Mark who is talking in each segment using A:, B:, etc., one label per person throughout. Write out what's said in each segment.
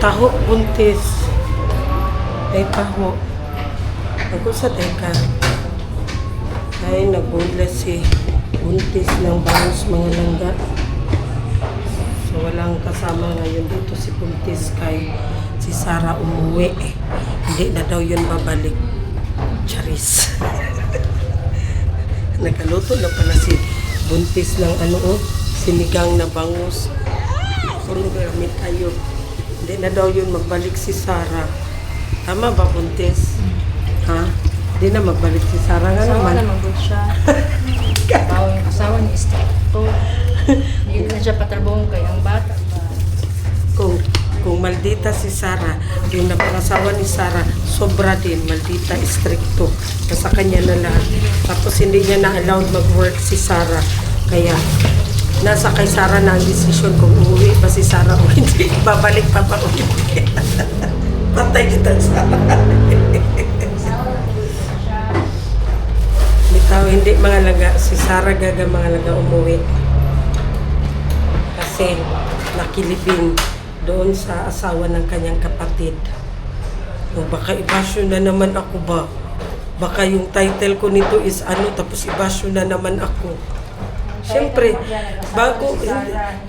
A: Taho buntis. Ay taho. Ako sa teka. Ay nagbunlas si buntis ng bangus mga langga. So walang kasama ngayon dito si buntis kay si Sarah umuwi. Hindi na daw yun babalik. Charis. Nakaluto na pala si buntis ng sinigang na bangus. Kung nagamit tayo. Hindi na daw yun magbalik si Sarah. Tama ba, buntis? Ha? Hindi na magbalik si Sarah nga
B: Asawa
A: naman.
B: naman good siya. Tao yung asawa niya is to. Hindi na siya patrabong kay ang bata ba.
A: Kung maldita si Sarah, yung napangasawa ni Sarah, sobra din, maldita, stricto. Sa kanya na lahat. Tapos hindi niya na-allowed mag-work si Sarah. Kaya, nasa kay Sarah na ang desisyon kung uuwi ba si Sarah o hindi. Babalik pa ba ulit. Patay kita Sarah. Bitaw, hindi mga laga. Si Sarah gaga mga laga umuwi. Kasi nakilibing doon sa asawa ng kanyang kapatid. O baka ibasyo na naman ako ba? Baka yung title ko nito is tapos ibasyo na naman ako. Siyempre,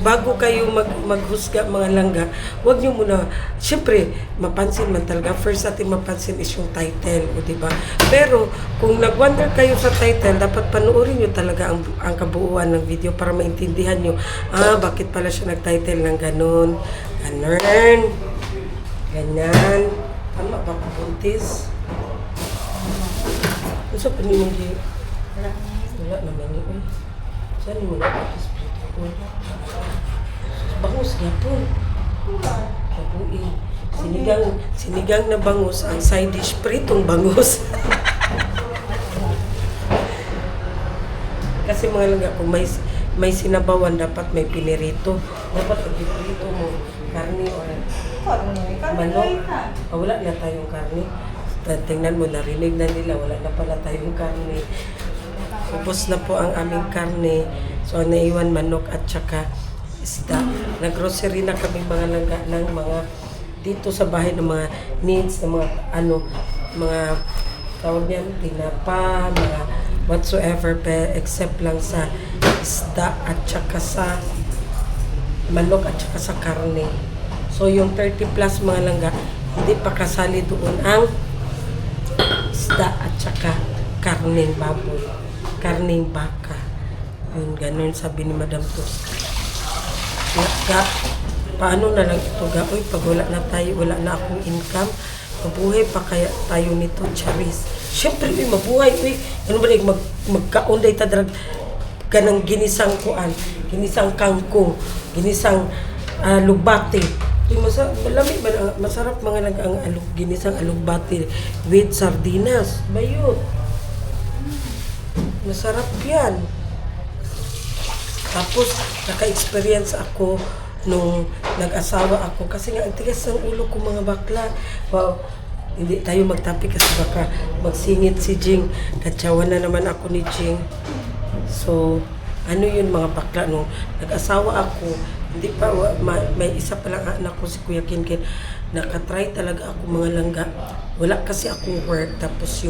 A: bago kayo maghusga mga langga, huwag nyo muna, siyempre, mapansin man talaga. First natin mapansin is yung title, o diba? Pero, kung nag-wonder kayo sa title, dapat panoorin nyo talaga ang kabuuan ng video para maintindihan nyo, bakit pala siya nag-title ng ganon, ganyan. Tama ba ko, buntis? Ano sa panimong di? Wala naman yun. Saan mo na ito? Bangus nga po. Kabuin. Sinigang na bangus. Ang side dish, pritong bangus. Kasi mga langga, kung may sinabawan, dapat may pinirito. Dapat pag-prito mo, karne o manok. Wala na tayong karne. Tingnan mo, narinig na nila, wala na pala tayong karne. Ubos na po ang aming karne. So, naiwan manok at saka isda. Nag-grocery na kami mga langga ng mga dito sa bahay ng mga needs, ng mga mga tawag niyan, tinapa, mga whatsoever, except lang sa isda at saka sa manok at saka sa karne. So, yung 30 plus mga langga, hindi pa kasali doon ang isda at saka karneng baboy. Karneng baka. Yun, ganun sabi ni Madam to. Paano na lang ito ga? Uy, pag wala na tayo, wala na akong income, mabuhay pa kaya tayo nito, Charis. Siyempre, mabuhay. Uy, ano ba magkaunday tadrag kanang ginisang kuan, ginisang kangkong, ginisang lugbati. Uy, masarap mga lang ang ginisang alugbati with sardinas. Bayot. Masarap yan. Tapos, naka-experience ako nung nag-asawa ako. Kasi nga, ang tigas ng ulo ko mga bakla. Wow, hindi tayo magtapik kasi baka magsingit si Jing. Katsawan na naman ako ni Jing. So, ano yun mga bakla? Nung nag-asawa ako, hindi pa, may isa pa lang anak ko si Kuya Kinkin. Nakatry talaga ako mga langga. Wala kasi akong work. Tapos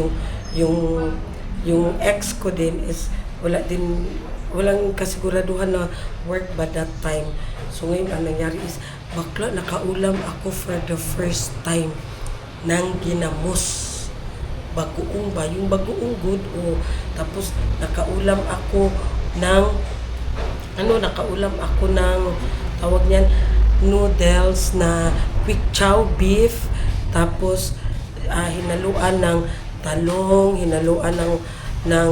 A: yung ex ko din is walang kasiguraduhan na work by that time. So ngayon ang nangyari is bakla nakaulam ako for the first time ng ginamos. Bagoong ba? Yung bagoong good tapos nakaulam ako ng tawag niyan noodles na quick chow beef, tapos hinaluan ng talong, hinaluan ng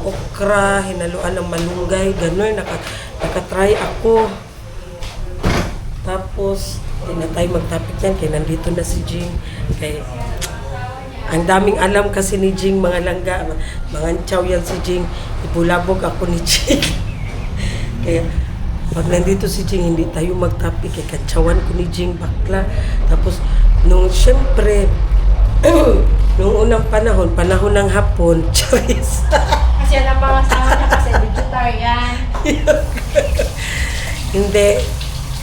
A: okra, hinaluan ng malunggay, gano'n. Nakatry ako. Tapos, hindi na tayo magtapik yan, kaya nandito na si Jing. Kaya, ang daming alam kasi ni Jing, mga langga, mga chow yan si Jing. Ibulabog ako ni Jing. Kaya, pag nandito si Jing, hindi tayo magtapik, kaya katsawan ko ni Jing bakla. Tapos, siyempre, nung unang panahon ng hapon, Charis.
B: Kasi alam mga asawa niya kasi vegetarian.
A: Hindi.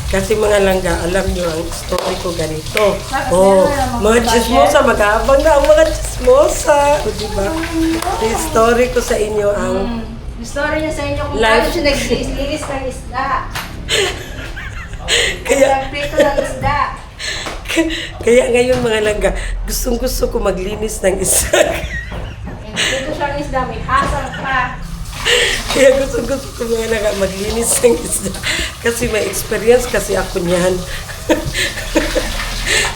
A: Kasi mga langga, alam nyo ang story ko ganito.
B: Bakit
A: Oh,
B: meron
A: mga
B: mga
A: chismosa, mag-aabang na ang mga chismosa. O, diba? Yung story ko sa inyo ang
B: Yung story niya sa inyo kung
A: Life.
B: paano siya naglinis ng isda.
A: kaya
B: Nagprito ng isda.
A: kaya ngayon mga langga, gustong-gusto ko maglinis ng isa.
B: Dito siya ng isda, may hasang pa.
A: Kaya gusto ko mga langga maglinis ng isda. Kasi may experience kasi ako niyan.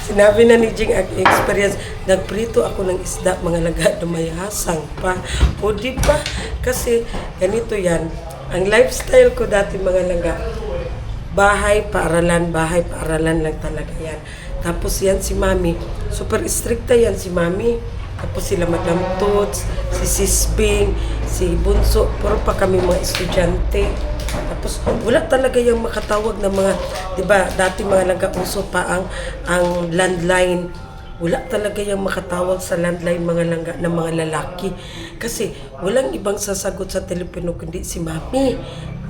A: Sinabi na ni Jing ang experience, nagprito ako ng isda, mga langga, na may hasang pa. O di ba? Kasi ganito yan. Ang lifestyle ko dati mga langga, bahay, paaralan lang talaga yan. Tapos yan si Mami, super stricta yan si Mami. Tapos sila Madam Tots, si Sisbing, si Bunso, puro pa kami mga estudyante. Tapos wala talaga yung makatawag ng mga, di ba, dati mga nag-uso pa ang landline. Wala talaga yung makatawag sa landline mga langga ng mga lalaki. Kasi walang ibang sasagot sa telepono kundi si Mami.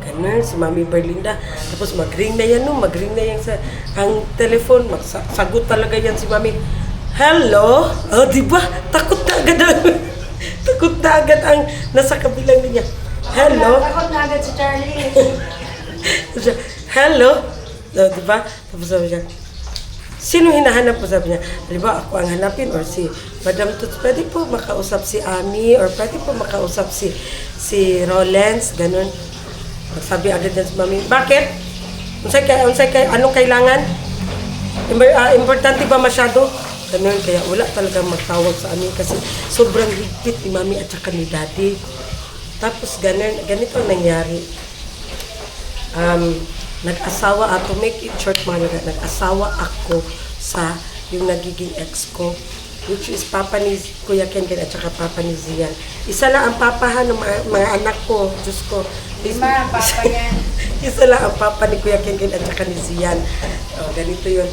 A: Ganun, si Mami Berlinda. Tapos mag-ring na yan, no? Mag-ring na yan sa ang telephone. Magsagot talaga yan si Mami. Hello? Oh, di ba? Takot na agad takot na agad ang nasa kabilang niya. Hello?
B: Takot na agad si Charlie.
A: Hello? Oh, di ba? Tapos sabi niya, sino hinahanap mo? Sabi niya, di ba ako ang hanapin or si Madam Tots, pwede po makausap si Ami or pwede po makausap si Rollens, ganun. Sabi agad yan si Mami, bakit? Unsay kay, anong kailangan? Importante ba masyado? Ganun, kaya wala talagang magtawag sa amin kasi sobrang higpit ni Mami at saka ni Daddy. Tapos ganito ang nangyari. Nag-asawa, to make it short mga laga, nag-asawa ako sa yung nagiging ex ko, which is papa ni Kuya Ken at saka papa ni Zian. Isa lang ang papahan ng mga anak ko, Diyos ko.
B: Lima, papa yan.
A: Isa lang ang papa ni Kuya Ken at saka ni Zian. Ganito yun.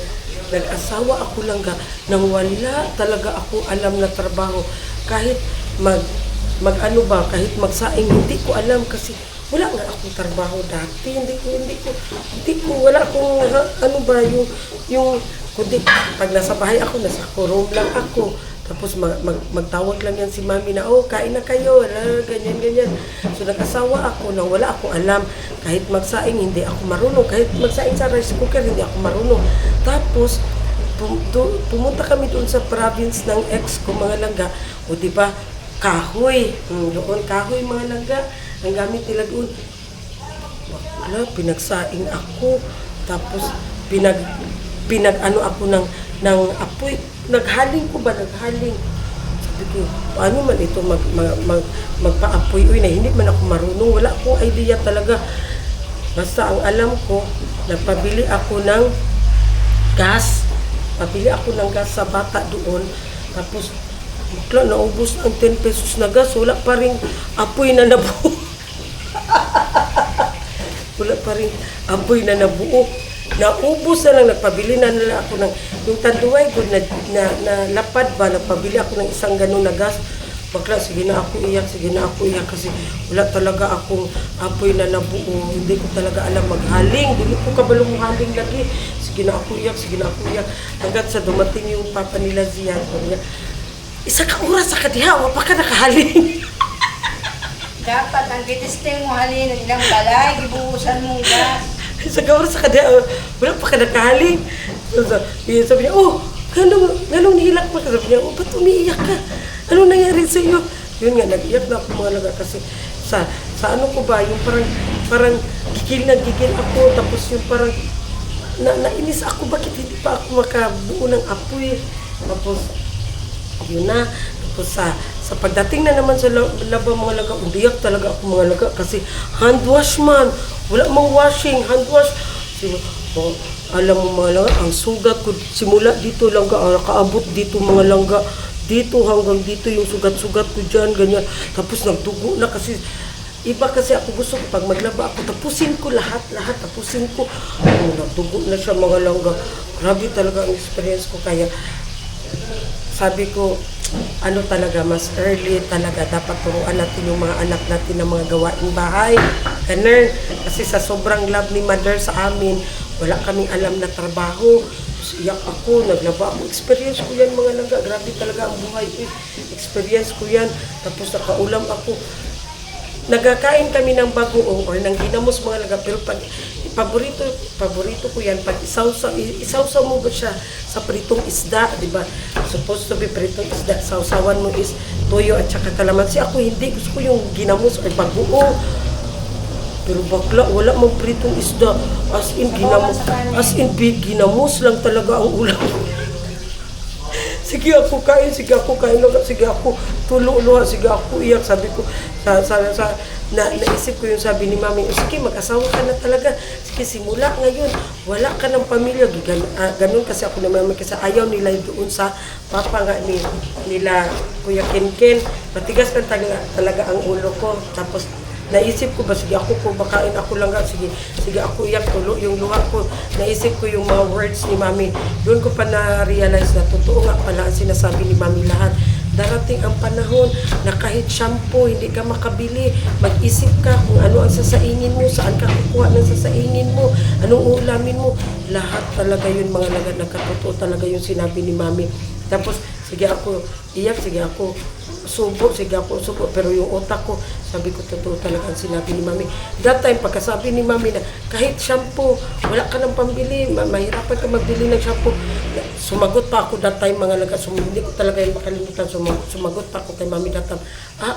A: Nag-asawa ako lang nang wala talaga ako alam na trabaho. Kahit mag-ano ba, kahit magsaing, hindi ko alam kasi wala nga akong trabaho dati. Hindi ko, wala akong, ano ba, yung, kundi, pag nasa bahay ako, nasa room lang ako. Tapos magtawag lang yan si Mami na, oh, kain na kayo, ganyan. So nag-asawa ako nang wala akong alam. Kahit magsaing, hindi ako marunong. Kahit magsaing sa rice cooker, hindi ako marunong. Tapos, pumunta kami doon sa province ng ex ko, mga langga. O diba, kahoy. Doon, kahoy, mga langga. Ang gamit nila doon. Wala, pinagsaing ako. Tapos, pinag-ano ako ng apoy. Naghaling ko ba? Naghaling. Sabi ko, paano man ito magpa-apoy? Uy, na hindi man ako marunong. Wala akong idea talaga. Basta ang alam ko, nagpabili ako ng gas. Pabili ako ng gas sa bata doon. Tapos, naubos ang 10 pesos na gas. Wala pa rin apoy na nabuo. Wala pa rin apoy na nabuo. Naubos na lang, nagpabili na nila ako ng yung tanduay ko na lapad ba, nagpabili ako ng isang ganun na gas. Bakla, sige na ako iyak kasi wala talaga akong apoy na nabuo. Hindi ko talaga alam maghaling. Hindi ko kabalong haling lagi. Sige na ako iyak. Hanggat sa dumating yung papa nila Zian. Sabi niya, isa ka oras sa kadiha, wapa ka nakahaling.
B: Dapat ang kitesting mo halin ng ilang balay, gibuhusan mong gas.
A: Sa gawar sa kada, wala pa ka nakahaling. Sabi niya, oh, ganong nihilak pa ka. Sabi niya, oh, ba't umiiyak ka? Ano nangyari sa iyo? Yun nga, nag-iyak na ako mga laga kasi sa ano ko ba, yung parang gigil ako. Tapos yung parang nainis ako, bakit hindi pa ako makabuo ng apoy? Tapos, yun na. Tapos sa pagdating na naman sa laba mga laga, umiyak talaga ako mga laga kasi hand wash man. Wala mang washing, hand wash. Oh, alam mo mga langga, ang sugat ko simula dito langga, nakaabot dito mga langga. Dito hanggang dito yung sugat-sugat ko dyan, ganyan. Tapos nagdugo na kasi, iba kasi ako gusto ko pag maglaba ako, tapusin ko lahat, tapusin ko. Oh, nagdugo na siya mga langga. Grabe talaga ang experience ko kaya sabi ko, ano talaga, mas early talaga dapat turuan natin yung mga anak natin ng mga gawaing bahay. Ganun. Kasi sa sobrang love ni mother sa amin, wala kaming alam na trabaho. Tapos iyak ako, naglaba ako. Experience ko yan mga langga. Grabe talaga ang buhay ko. Experience ko yan. Tapos nakaulam ako. Nagkakain kami ng bagoong or ng ginamos mga langga. Pero pag paborito ko yan, pag isawsaw mo ba siya sa pritong isda, di ba? Supposed to be pritong isda, sausawan mo is toyo at saka kalamansi. Ako hindi, gusto ko yung ginamos or bagoong. Pero bakla, wala mong pritong isda. As in, ginamos lang talaga ang ulam. Sige ako kain lang, sige ako tululuha, sige ako iyak. Sabi ko, naisip ko yung sabi ni Mami, sige mag-asawa ka na talaga. Sige simula ngayon, wala ka ng pamilya. Ganun kasi ako na Mami, kasi ayaw nila doon sa papa nga nila Kuya Kenken. Matigas lang talaga ang ulo ko. Tapos naisip ko ba, sige ako kung makain ako lang sige ako iyak, tulo yung luha ko. Naisip ko yung mga words ni Mami. Doon ko pa na-realize na totoo nga pala ang sinasabi ni Mami lahat. Darating ang panahon na kahit shampoo, hindi ka makabili. Mag-isip ka kung ano ang sasaingin mo, saan ka kukuha ng sasaingin mo, anong ulamin mo. Lahat talaga yun mga lagad, nagkatotoo talaga yung sinabi ni Mami. Tapos, sige ako iyak, sige ako subo. Pero yung utak ko, sabi ko, totoo talaga ang sinabi ni Mami. That time, pagkasabi ni Mami na kahit shampoo, wala ka ng pambili, mahirapan ka magbili ng shampoo. Sumagot pa ako that time, mga laga, hindi ko talaga yung makalimutan, sumagot pa ako kay Mami that time.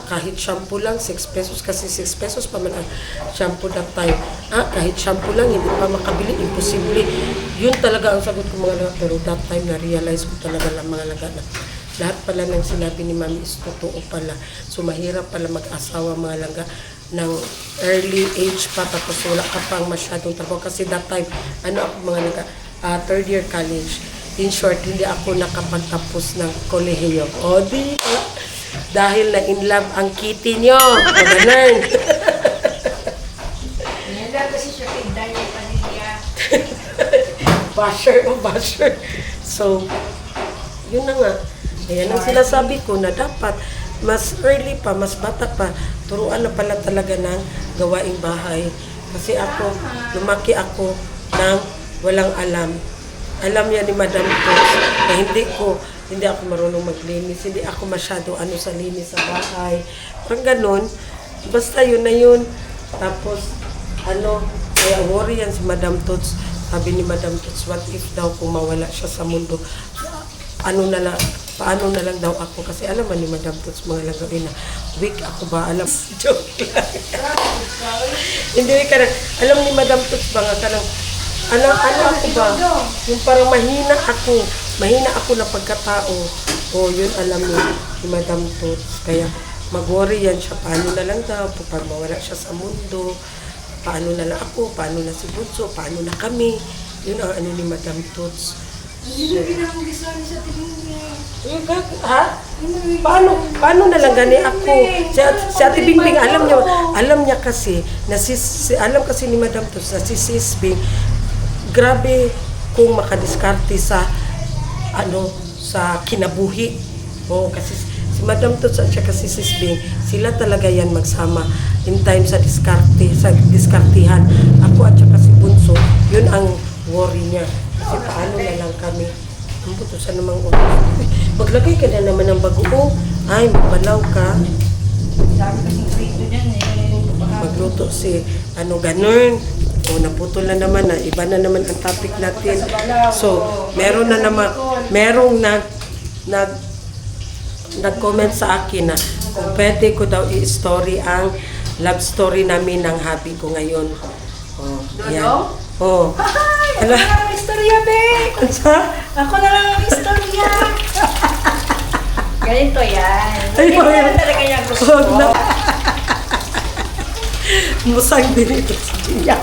A: Kahit shampoo lang, 6 pesos, kasi 6 pesos pa man ang shampoo that time. Kahit shampoo lang, hindi pa makabili, imposible. Yun talaga ang sagot ko mga laga, pero that time, na-realize ko talaga lang mga laga na lahat pala ng sinabi ni Mami is totoo pala. So, mahirap pala mag-asawa mga langga ng early age pa, tapos wala ka pang masyadong trabaho. Kasi that time, ako mga langga, third year college. In short, hindi ako nakapagtapos ng kolehiyo. O, di dahil na in love ang kitty nyo. Ganun.
B: Nila kasi siya pinday yung pamilya.
A: Basher. So, yun na nga. Ayan ang sinasabi ko na dapat mas early pa, mas bata pa, turuan na pala talaga ng gawaing bahay. Kasi ako, lumaki ako ng walang alam. Alam yan ni Madam Tox na hindi ako marunong maglinis, hindi ako masyado sa linis sa bahay. Parang ganun, basta yun na yun. Tapos, kaya worry yan si Madam Tox. Sabi ni Madam Tox, what if daw kung mawala siya sa mundo? Paano na lang daw ako? Kasi alam mo ni Madam Tox mga lagawin na weak ako ba? Alam, joke lang. Hindi ka na, alam ni Madam Tox ba nga ka lang, ano ako ba? Yung parang mahina ako na pagkatao. Yun alam ni Madam Tox. Kaya mag-worry yan siya, paano na lang daw, para mawala siya sa mundo, paano na lang ako, paano na si Bunso, paano na kami. Yun ang ni Madam Tox.
B: Hindi na pinamugisa niya sa tingin.
A: Ha? Paano na lang gani ako? Si Ate Bingbing, alam niya kasi, alam kasi ni Madam Tox na si Sis Bing, grabe kung makadiskarte sa kinabuhi. Kasi si Madam Tox at siya kasi Sis Bing, sila talaga yan magsama in time sa diskartihan. Ako at saka si Bunso, yun ang worry niya. Kasi paano na lang kami. Ang buto sa namang maglagay ka na naman ng bagoong. Ay, magbalaw ka.
B: Sabi kasing prito niyan
A: Magluto si ganun. Naputol na naman na. Iba na naman ang topic natin. So, merong nag-comment sa akin na kung pwede ko daw i-story ang love story namin ng hubby ko ngayon. Yan.
B: Ako na lang ang istorya, be! Ako na lang ang istorya! Ganito yan. Hindi mo naman talaga yung gusto.
A: Musang din ito si Giyaw.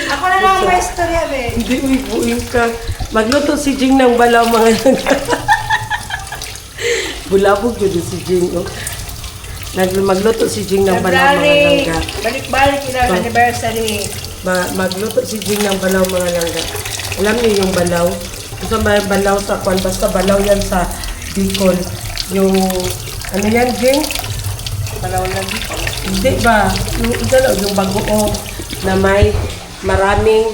B: Ako na lang ang istorya, be!
A: Hindi, buing ka. Magluto si Jing ng balaw mga langga. Bulabog yun si Jing. Magluto si Jing ng balaw mga langga.
B: Balik-balik yun ang anniversary.
A: Magluto si Jing ng balaw mga langga. Alam niyo yung balaw? Gusto ba yung balaw sa kwan? Basta balaw yan sa Bicol. Yung, yan Jing?
B: Balaw lang Bicol.
A: Hindi ba? Yung bagoong na may maraming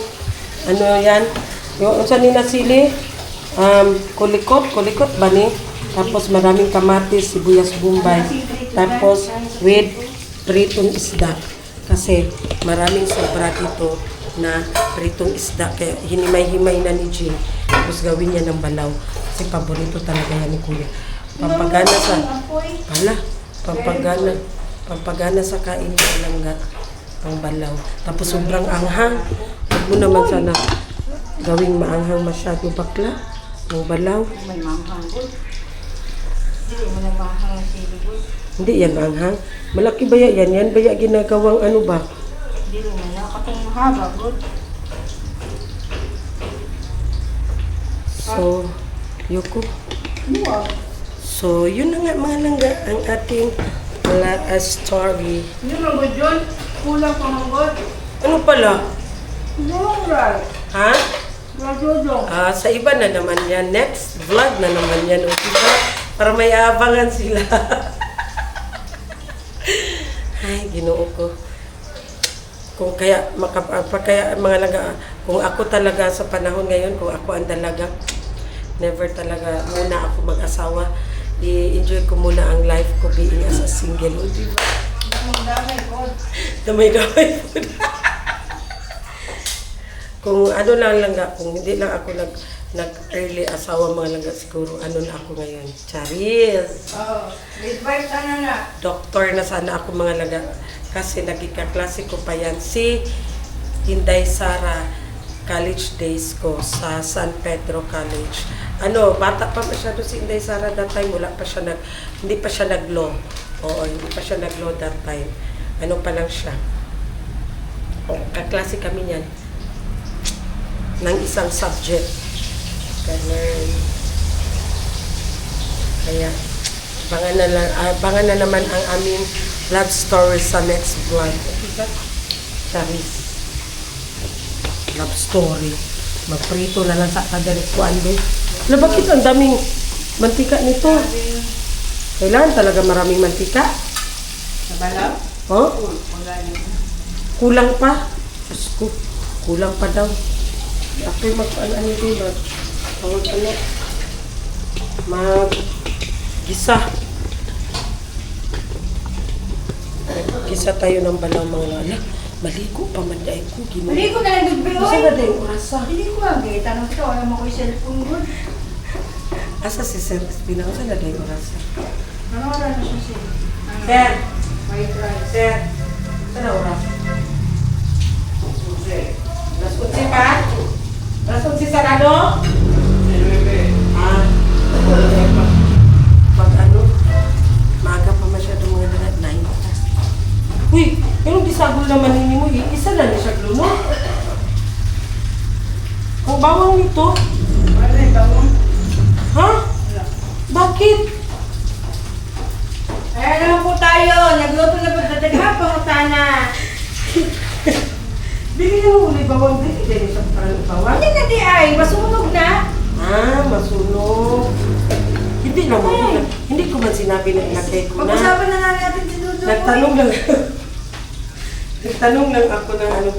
A: Ano yan? Yung unsa ni nasili? Kulikot ba ni? Tapos maraming kamatis, sibuyas bombay. Tapos with pritong isda. Kasi maraming sobra dito na pritong isda. Kaya hinimay-himay na ni Jean. Tapos gawin niya ng balaw. Kasi paborito talaga yan ni Kuya. Pampagana sa... Pala, pampagana sa kain ng langga. Ang balaw. Tapos sobrang anghang. Huwag mo naman sana gawing maanghang masyado bakla. Ang balaw.
B: May manghang good. Hindi mo na manghang ang sili good.
A: Hindi yan anghang. Malaki ba yan? Yan ba yan ginagawang ano ba?
B: Hindi mo na katong haba good.
A: So, Yoko.
B: Wow.
A: So, yun na nga mga langga ang ating story.
B: Hindi mo good yun. Kulang pa mo good.
A: Ano pala?
B: No, right.
A: Ha?
B: Radyojo.
A: Sa iba na naman yan. Next vlog na naman yan. O diba? Para may abangan sila. Ay, ginoo ko. Kung kaya, kaya mga langga, kung ako talaga sa panahon ngayon, kung ako ang dalaga, never talaga muna ako mag-asawa. I-enjoy ko muna ang life ko being as a single. O diba? Damay-damay po. Kung ano lang langga, kung hindi lang ako nag-early asawa mga langga, siguro ano na ako ngayon. Charis!
B: Midwife sana na.
A: Doktor na sana ako mga langga. Kasi naging kaklase ko pa yan. Si Inday Sara, college days ko sa San Pedro College. Bata pa masyado si Inday Sara that time. Hindi pa siya nag-law. Oo, hindi pa siya nag-law that time. Ano pa lang siya. Kaklase kami niyan. Ng isang subject. Ganun. Kaya, abangan na naman ang aming love story sa next vlog. Okay, Charis. Love story. Magprito na lang sa kadarikuan din. Bakit ang daming mantika nito? Kailangan talaga maraming mantika?
B: Sa balaw?
A: Oh? Kulang pa? Diyos ko, kulang pa daw. Ako'y mag-ano din ba? Mag-gisa. Gisa tayo ng balaw mga lala. Maligo pa man dahil ko.
B: Maligo na lang good
A: Isa na dahil orasa.
B: Hindi ko lang gaya. Tanong ko, alam mo ko yung cellphone good.
A: Asa si Sir Espina? Asa na dahil orasa?
B: Ano oras na siya siya?
A: Sir!
B: White rice.
A: Sir! Asa na oras? Las 11 pa? Las 11 sarado? Pag maaga pa masyado mga dalat, 9 pa. Uy, yung bisagol naman ninyo mo, isa na niya siya gluno. Ang bawang nito?
B: Ano yung bawang?
A: Ha? Bakit?
B: Ayan naman po tayo. Nagluto na po dati hapon sana.
A: Bili na mo ulit bawang dito. Dili siya parang bawang.
B: Hindi na di ay. Masunog na.
A: Masunog. Hindi naman. Hindi ko man sinabi na ilagay ko na.
B: Pag-usapan na nga natin si Dudu.
A: Nagtanong lang. Nagtanong lang ako ng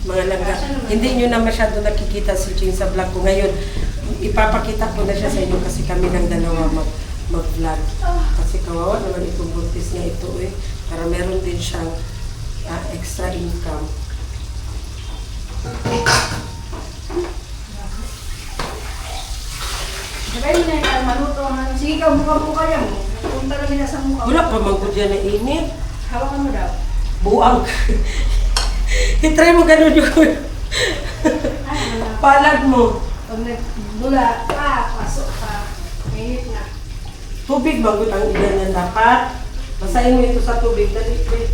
A: mga langga. Hindi nyo na masyado nakikita si Ching sa vlog ko ngayon. Ipapakita ko na siya sa inyo kasi kami ng dalawa mag-vlog. Kasi kawawa naman itong buntis niya ito para meron din siyang extra income.
B: Sabay mo na yung maluto. Sige ka, buka-buka yan mo. Punta lang nila sa mukha.
A: Wala pa manggod yan na init.
B: Hawakan mo daw.
A: Buang. I-try mo ganun yung palad mo.
B: Pag nagbula ka, pasok ka. Mainit na.
A: Tubig bago ang ilan yan dapat. Basahin mo ito sa tubig. Dali, wait.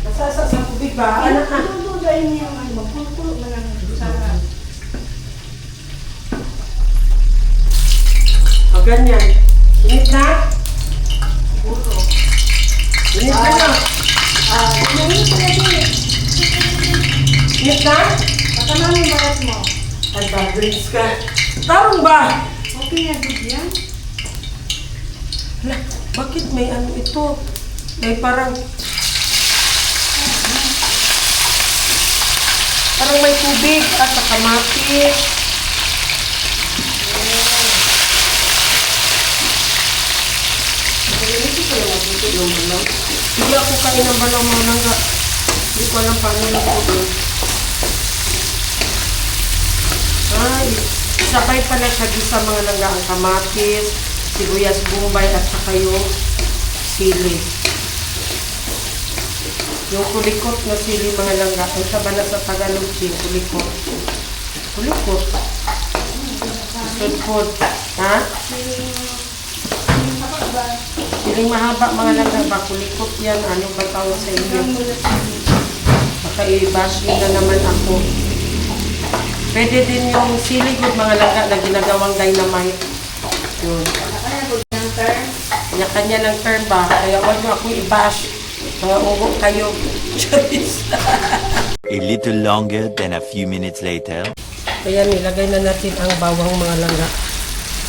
A: Basa sa tubig ba? Ano ka?
B: Dududayin niya ang magpulo na lang. Sana.
A: O ganyan. Init na?
B: Puto.
A: Init na na?
B: Mainit na din.
A: Init na?
B: Patama mo yung balat mo.
A: Ay, bagris ka. Tarong ba?
B: Okay na, good yan.
A: Hala, bakit may ano ito? May parang... Parang may tubig at sa kamatis. Hindi ako kain ng balaw mga langga. Hindi ko alam paano lang po doon. Ay, sabay pala siya sa mga langga ang kamatis, sibuyas bombay at saka yung sili. Yung kulikot na sili mga langga. Ang sabi na sa Tagalog, kulikot. Kulikot. Sudpod. Ha? Siling mahaba mga langga ba? Kulikot yan. Ano ba tawag sa inyo? Baka i-bash na naman ako. Pwede din yung sili good mga langga na ginagawang dynamite. Yun. Kanya-kanya ng term ba? Kaya huwag nyo akong i-bash. Mga ugo kayo.
C: A little longer than a few minutes later.
A: Kaya nilagay na natin ang bawang mga langga.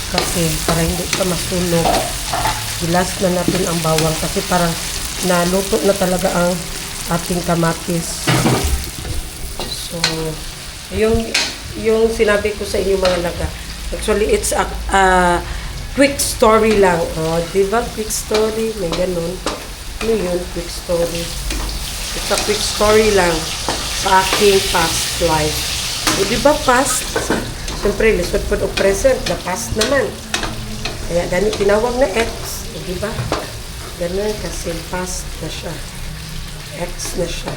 A: Kasi para hindi pa masunog, gilas na natin ang bawang kasi parang naluto na talaga ang ating kamatis. So, yung sinabi ko sa inyo mga langga, actually it's a quick story lang. Oh, di ba? Quick story. May ganun. Ano yun? Quick story. It's a quick story lang sa aking past life. O, di ba past? Siyempre, lisod po o present, na past naman. Kaya ganit tinawag na X. O, di ba? Ganun kasi past na siya. X na siya.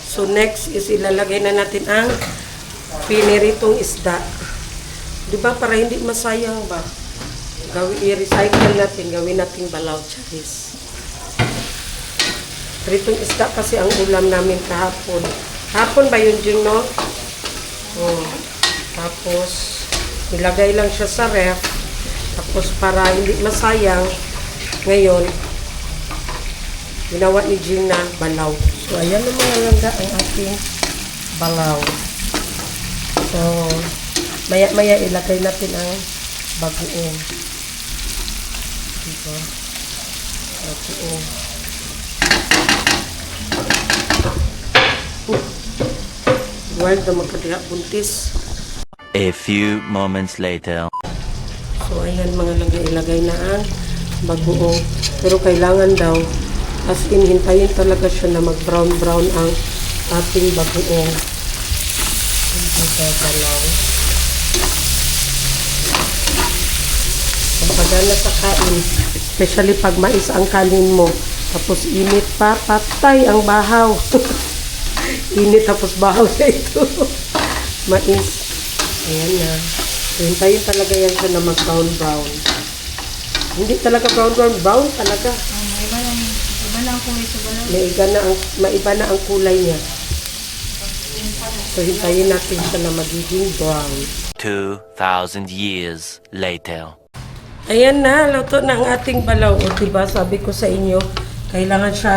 A: So, next is ilalagay na natin ang piniritong isda. Di ba? Para hindi masayang ba? I-recycle natin. Gawin natin balaw charis. Pritong isda kasi ang ulam namin kahapon. Hapon ba yun dyan, no? Oh. Tapos, nilagay lang siya sa ref. Tapos, para hindi masayang, ngayon, ginawa ni Jing na balaw. So, ayan ang mga langga ang ating balaw. So, maya-maya ilagay natin ang bagoong. Diba? Bagoong. Wild na magkadiha buntis.
C: A few moments later.
A: So, ayan mga langga, ilagay na ang bagoong. Pero kailangan daw, as in, hintayin talaga siya na mag-brown-brown ang ating bagoong. Hindi gagalaw. Pagpagana sa kain, especially pag mais ang kanin mo, tapos init pa, patay ang bahaw. Init tapos bahaw na ito. Mais. Ayan na. Hintayin talaga yan siya na mag-brown-brown. Hindi talaga brown talaga.
B: Iba na ang kulay sa balaw.
A: Maiba na ang kulay niya. So, hintayin natin siya na magiging brown.
C: 2,000 years later.
A: Ayan na, luto na ang ating balaw. O, diba, sabi ko sa inyo, kailangan siya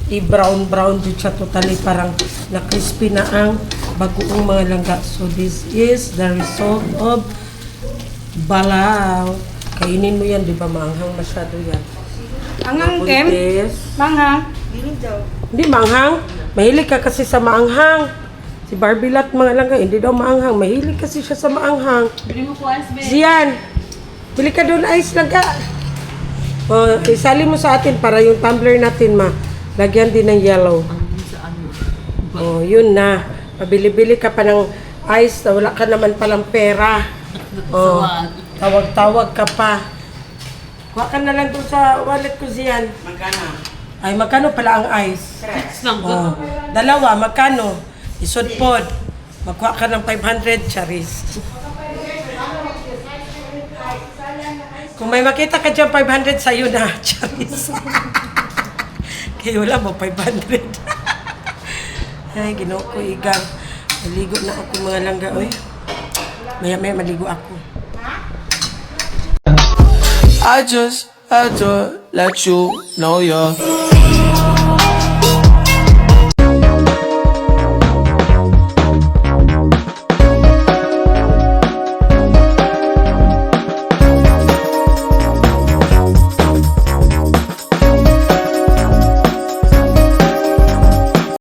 A: i-brown din siya totally. Parang na-crispy na ang bagoong mga langga. So, this is the result of balaw. Kainin mo yan, diba, maanghang masyado yan.
B: Anghang, Kem? Manghang?
A: Hindi maanghang. Mahilig ka kasi sa maanghang. Si Barbilat mga langga, hindi daw maanghang. Mahilig kasi siya sa maanghang.
B: Bili mo po asbe.
A: Zian, bili ka doon ice langga. O, isali mo sa atin para yung tumbler natin lagyan din ng yellow. O, yun na. Pabili-bili ka pa ng ice na wala ka naman palang pera. O, tawag-tawag ka pa. Kuha ka na lang doon sa wallet ko, Zian. Magkano? Ay, magkano pala ang ice? Oh, dalawa, magkano? Isudpod. Magkuha ka ng 500, charis. Kung may makita ka dyan, 500 sa'yo na, charis. Kaya wala mo, 500. Ay, ginoo ko, igang. Maligo na ako mga langga, oy. Maya-maya maligo ako.
D: I just had to let you know you're